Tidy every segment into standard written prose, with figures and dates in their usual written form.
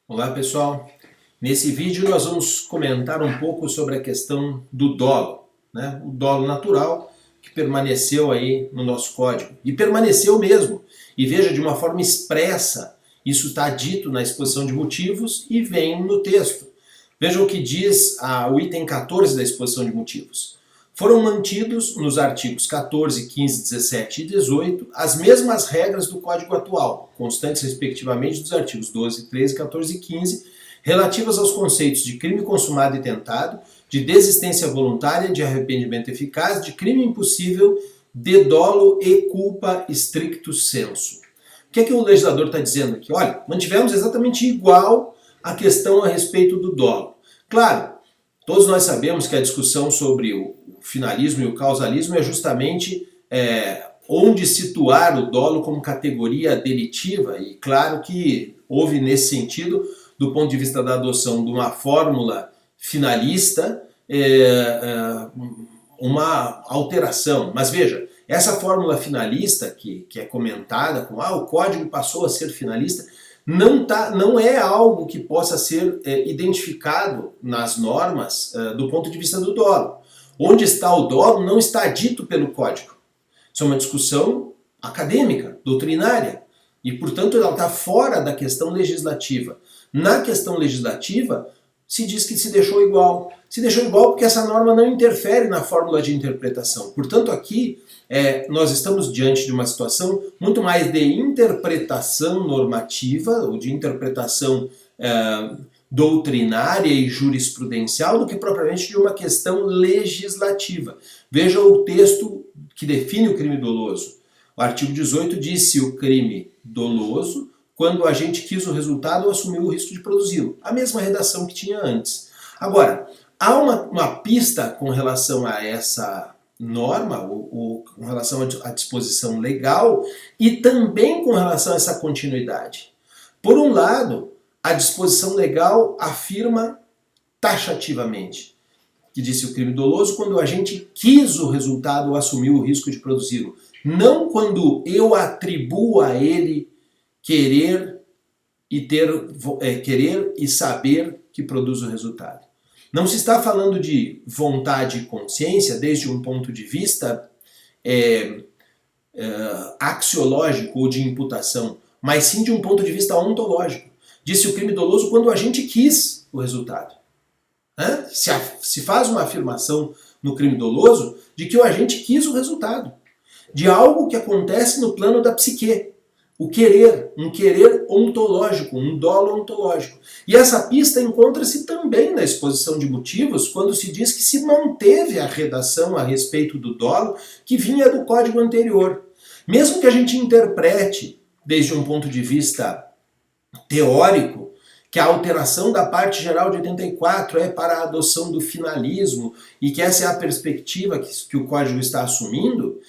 Olá pessoal, nesse vídeo nós vamos comentar um pouco sobre a questão do dolo, né? O dolo natural que permaneceu aí no nosso código, e permaneceu mesmo, e veja, de uma forma expressa, isso está dito na exposição de motivos e vem no texto. Veja o que diz o item 14 da exposição de motivos. Foram mantidos nos artigos 14, 15, 17 e 18 as mesmas regras do Código atual, constantes respectivamente dos artigos 12, 13, 14 e 15, relativas aos conceitos de crime consumado e tentado, de desistência voluntária, de arrependimento eficaz, de crime impossível, de dolo e culpa stricto sensu. O que é que o legislador está dizendo aqui? Olha, mantivemos exatamente igual a questão a respeito do dolo. Claro, todos nós sabemos que a discussão sobre o finalismo e o causalismo é justamente onde situar o dolo como categoria delitiva, e claro que houve nesse sentido, do ponto de vista da adoção de uma fórmula finalista, uma alteração. Mas veja, essa fórmula finalista que é comentada com o código passou a ser finalista, não é algo que possa ser identificado nas normas do ponto de vista do dolo. Onde está o dolo não está dito pelo código. Isso é uma discussão acadêmica, doutrinária, e portanto ela está fora da questão legislativa. Na questão legislativa se diz que se deixou igual. Se deixou igual porque essa norma não interfere na fórmula de interpretação. Portanto aqui nós estamos diante de uma situação muito mais de interpretação normativa, ou de interpretação doutrinária e jurisprudencial, do que propriamente de uma questão legislativa. Veja o texto que define o crime doloso. O artigo 18 diz se o crime doloso quando o agente quis o resultado ou assumiu o risco de produzi-lo. A mesma redação que tinha antes. Agora, há uma pista com relação a essa norma, ou com relação à disposição legal, e também com relação a essa continuidade. Por um lado, a disposição legal afirma taxativamente que disse o crime doloso quando o agente quis o resultado ou assumiu o risco de produzi-lo. Não quando eu atribuo a ele querer e saber que produz o resultado. Não se está falando de vontade e consciência desde um ponto de vista axiológico ou de imputação, mas sim de um ponto de vista ontológico. Disse o crime doloso quando o agente quis o resultado. Se faz uma afirmação no crime doloso de que o agente quis o resultado, de algo que acontece no plano da psique. O querer, um querer ontológico, um dolo ontológico. E essa pista encontra-se também na exposição de motivos, quando se diz que se manteve a redação a respeito do dolo que vinha do código anterior. Mesmo que a gente interprete, desde um ponto de vista teórico, que a alteração da parte geral de 84 é para a adoção do finalismo e que essa é a perspectiva que o código está assumindo,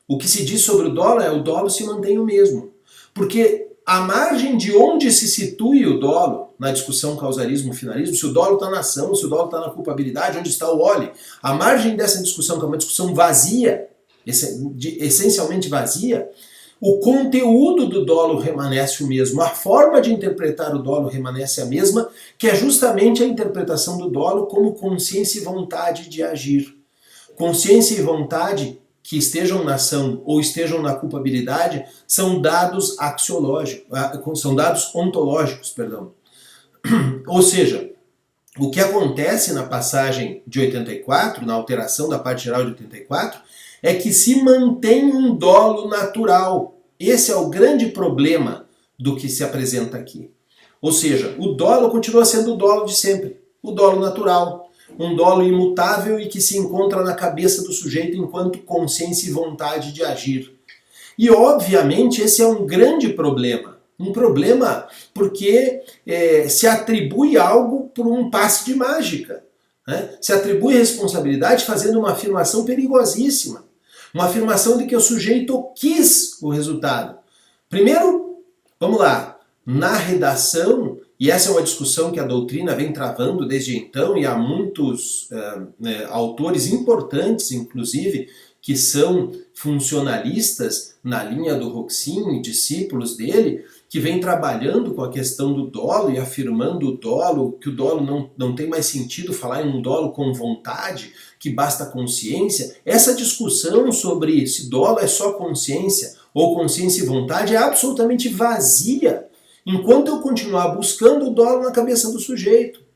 o que se diz sobre o dolo se mantém o mesmo. Porque a margem de onde se situe o dolo na discussão causalismo-finalismo, se o dolo está na ação, se o dolo está na culpabilidade, onde está o ole, a margem dessa discussão, que é uma discussão vazia, essencialmente vazia, o conteúdo do dolo permanece o mesmo, a forma de interpretar o dolo permanece a mesma, que é justamente a interpretação do dolo como consciência e vontade de agir. Consciência e vontade que estejam na ação ou estejam na culpabilidade são dados axiológicos, são dados ontológicos, perdão. Ou seja, o que acontece na passagem de 84, na alteração da parte geral de 84, é que se mantém um dolo natural. Esse é o grande problema do que se apresenta aqui. Ou seja, o dolo continua sendo o dolo de sempre, o dolo natural. Um dolo imutável e que se encontra na cabeça do sujeito enquanto consciência e vontade de agir. E obviamente esse é um grande problema. Um problema porque se atribui algo por um passe de mágica. Se atribui responsabilidade fazendo uma afirmação perigosíssima. Uma afirmação de que o sujeito quis o resultado. Primeiro, vamos lá, na redação, e essa é uma discussão que a doutrina vem travando desde então, e há muitos autores importantes, inclusive, que são funcionalistas na linha do Roxin e discípulos dele, que vem trabalhando com a questão do dolo e afirmando o dolo, que o dolo não tem mais sentido falar em um dolo com vontade, que basta consciência. Essa discussão sobre se dolo é só consciência ou consciência e vontade é absolutamente vazia, enquanto eu continuar buscando o dolo na cabeça do sujeito.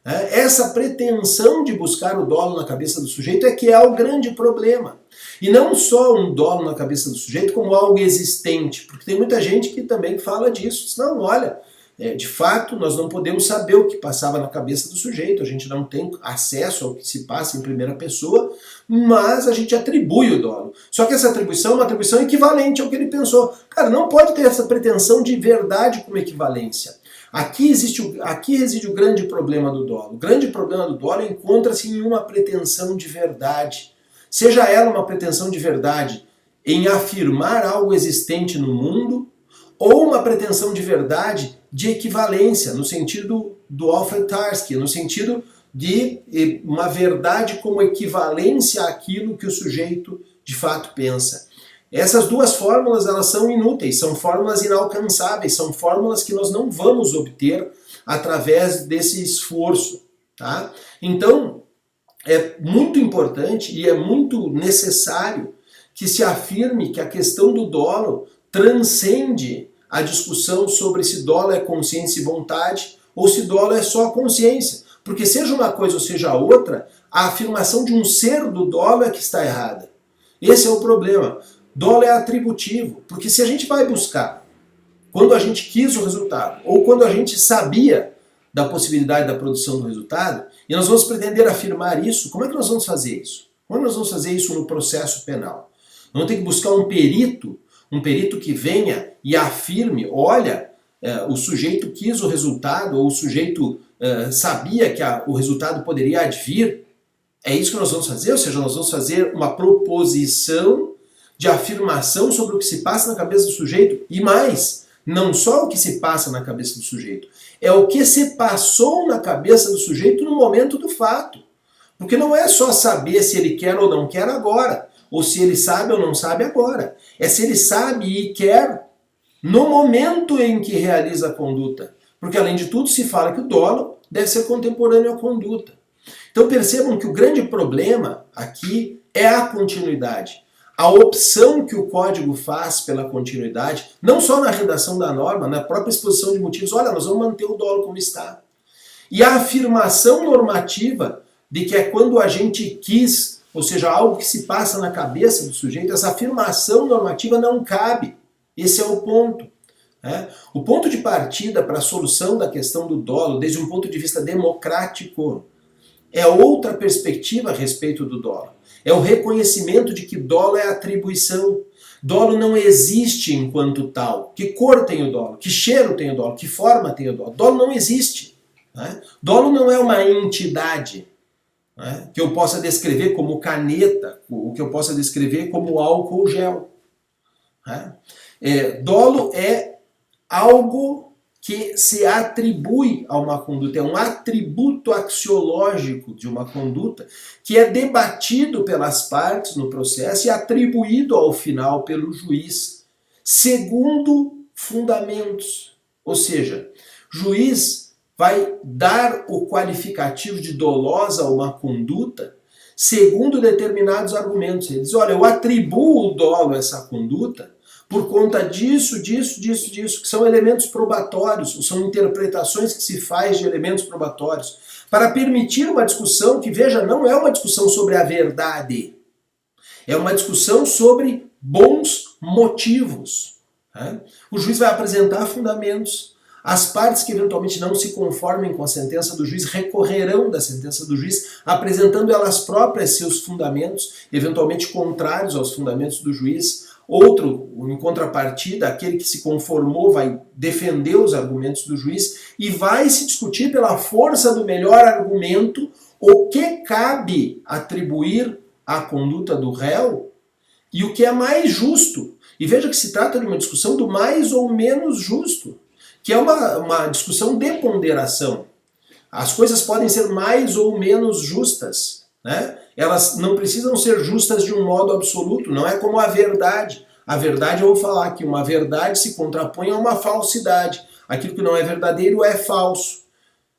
Essa pretensão de buscar o dolo na cabeça do sujeito é que é o grande problema. E não só um dolo na cabeça do sujeito como algo existente, porque tem muita gente que também fala disso. Não, olha, de fato nós não podemos saber o que passava na cabeça do sujeito, a gente não tem acesso ao que se passa em primeira pessoa, mas a gente atribui o dolo. Só que essa atribuição é uma atribuição equivalente ao que ele pensou. Cara, não pode ter essa pretensão de verdade como equivalência. Aqui reside o grande problema do dolo. O grande problema do dolo encontra-se em uma pretensão de verdade. Seja ela uma pretensão de verdade em afirmar algo existente no mundo, ou uma pretensão de verdade de equivalência, no sentido do Alfred Tarski, no sentido de uma verdade como equivalência àquilo que o sujeito de fato pensa. Essas duas fórmulas, elas são inúteis, são fórmulas inalcançáveis, são fórmulas que nós não vamos obter através desse esforço. Tá? Então, é muito importante e é muito necessário que se afirme que a questão do dolo transcende a discussão sobre se dolo é consciência e vontade ou se dolo é só consciência. Porque seja uma coisa ou seja outra, a afirmação de um ser do dolo é que está errada. Esse é o problema. Dolo é atributivo, porque se a gente vai buscar quando a gente quis o resultado, ou quando a gente sabia da possibilidade da produção do resultado, e nós vamos pretender afirmar isso, como é que nós vamos fazer isso? Como nós vamos fazer isso no processo penal? Nós vamos ter que buscar um perito que venha e afirme, olha, o sujeito quis o resultado, ou o sujeito sabia que o resultado poderia advir. É isso que nós vamos fazer? Ou seja, nós vamos fazer uma proposição de afirmação sobre o que se passa na cabeça do sujeito, e mais, não só o que se passa na cabeça do sujeito, é o que se passou na cabeça do sujeito no momento do fato. Porque não é só saber se ele quer ou não quer agora, ou se ele sabe ou não sabe agora. É se ele sabe e quer no momento em que realiza a conduta. Porque além de tudo se fala que o dolo deve ser contemporâneo à conduta. Então percebam que o grande problema aqui é a continuidade. A opção que o código faz pela continuidade, não só na redação da norma, na própria exposição de motivos, olha, nós vamos manter o dolo como está. E a afirmação normativa de que é quando a gente quis, ou seja, algo que se passa na cabeça do sujeito, essa afirmação normativa não cabe. Esse é o ponto. O ponto de partida para a solução da questão do dolo, desde um ponto de vista democrático, é outra perspectiva a respeito do dolo. É o reconhecimento de que dolo é atribuição. Dolo não existe enquanto tal. Que cor tem o dolo? Que cheiro tem o dolo? Que forma tem o dolo? Dolo não existe. Dolo não é uma entidade que eu possa descrever como caneta, o que eu possa descrever como álcool gel. Dolo é algo que se atribui a uma conduta, é um atributo axiológico de uma conduta que é debatido pelas partes no processo e atribuído ao final pelo juiz, segundo fundamentos. Ou seja, o juiz vai dar o qualificativo de dolosa a uma conduta segundo determinados argumentos. Ele diz, olha, eu atribuo o dolo a essa conduta por conta disso, que são elementos probatórios, são interpretações que se faz de elementos probatórios, para permitir uma discussão que, veja, não é uma discussão sobre a verdade, é uma discussão sobre bons motivos. O juiz vai apresentar fundamentos, as partes que eventualmente não se conformem com a sentença do juiz recorrerão da sentença do juiz, apresentando elas próprias seus fundamentos, eventualmente contrários aos fundamentos do juiz. Outro, em contrapartida, aquele que se conformou vai defender os argumentos do juiz e vai se discutir pela força do melhor argumento o que cabe atribuir à conduta do réu e o que é mais justo. E veja que se trata de uma discussão do mais ou menos justo, que é uma discussão de ponderação. As coisas podem ser mais ou menos justas, Elas não precisam ser justas de um modo absoluto, não é como a verdade. A verdade, eu vou falar que uma verdade se contrapõe a uma falsidade. Aquilo que não é verdadeiro é falso.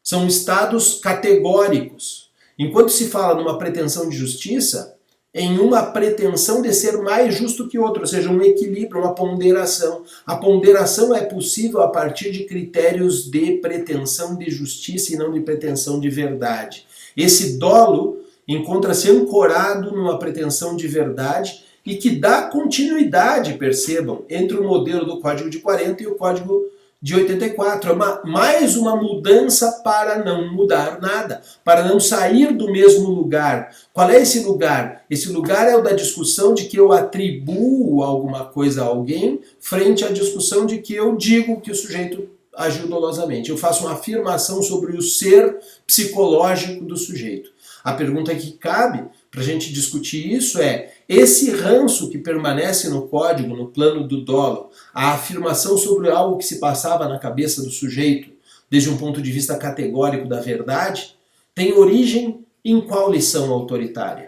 São estados categóricos. Enquanto se fala numa pretensão de justiça, em uma pretensão de ser mais justo que outro, ou seja, um equilíbrio, uma ponderação. A ponderação é possível a partir de critérios de pretensão de justiça e não de pretensão de verdade. Esse dolo encontra-se ancorado numa pretensão de verdade e que dá continuidade, percebam, entre o modelo do Código de 40 e o Código de 84. É mais uma mudança para não mudar nada, para não sair do mesmo lugar. Qual é esse lugar? Esse lugar é o da discussão de que eu atribuo alguma coisa a alguém frente à discussão de que eu digo que o sujeito agiu dolosamente. Eu faço uma afirmação sobre o ser psicológico do sujeito. A pergunta que cabe para a gente discutir isso é: esse ranço que permanece no código, no plano do dolo, a afirmação sobre algo que se passava na cabeça do sujeito, desde um ponto de vista categórico da verdade, tem origem em qual lição autoritária?